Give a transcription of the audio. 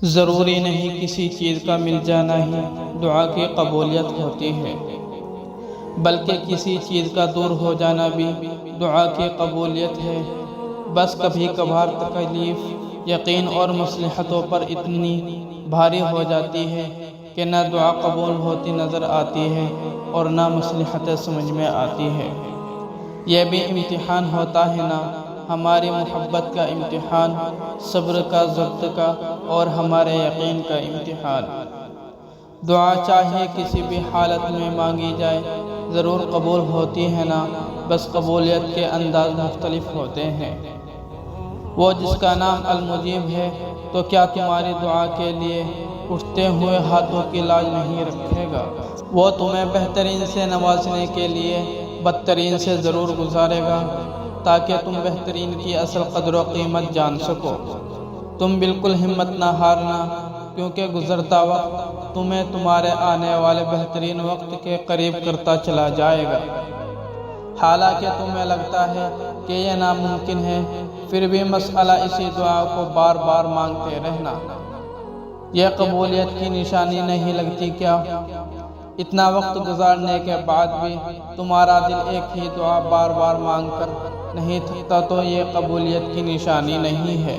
ضروری نہیں کسی چیز کا مل جانا ہی دعا کی قبولیت ہوتی ہے، بلکہ کسی چیز کا دور ہو جانا بھی دعا کی قبولیت ہے۔ بس کبھی کبھار تکلیف یقین اور مصلحتوں پر اتنی بھاری ہو جاتی ہے کہ نہ دعا قبول ہوتی نظر آتی ہے اور نہ مصلحت سمجھ میں آتی ہے۔ یہ بھی امتحان ہوتا ہے نا، ہماری محبت کا امتحان، صبر کا، ضبط کا اور ہمارے یقین کا امتحان۔ دعا چاہے کسی بھی حالت میں مانگی جائے ضرور قبول ہوتی ہے نا، بس قبولیت کے انداز مختلف ہوتے ہیں۔ وہ جس کا نام المجیب ہے تو کیا تمہاری دعا کے لیے اٹھتے ہوئے ہاتھوں کی لاج نہیں رکھے گا؟ وہ تمہیں بہترین سے نوازنے کے لیے بدترین سے ضرور گزارے گا تاکہ تم بہترین کی اصل قدر و قیمت جان سکو۔ تم بالکل ہمت نہ ہارنا، کیونکہ گزرتا وقت تمہیں تمہارے آنے والے بہترین وقت کے قریب کرتا چلا جائے گا۔ حالانکہ تمہیں لگتا ہے کہ یہ ناممکن ہے، پھر بھی مسئلہ اسی دعا کو بار بار مانگتے رہنا۔ یہ قبولیت کی نشانی نہیں لگتی کیا؟ اتنا وقت گزارنے کے بعد بھی تمہارا دل ایک ہی دعا بار بار مانگ کر نہیں تھکتا تو یہ قبولیت کی نشانی نہیں ہے۔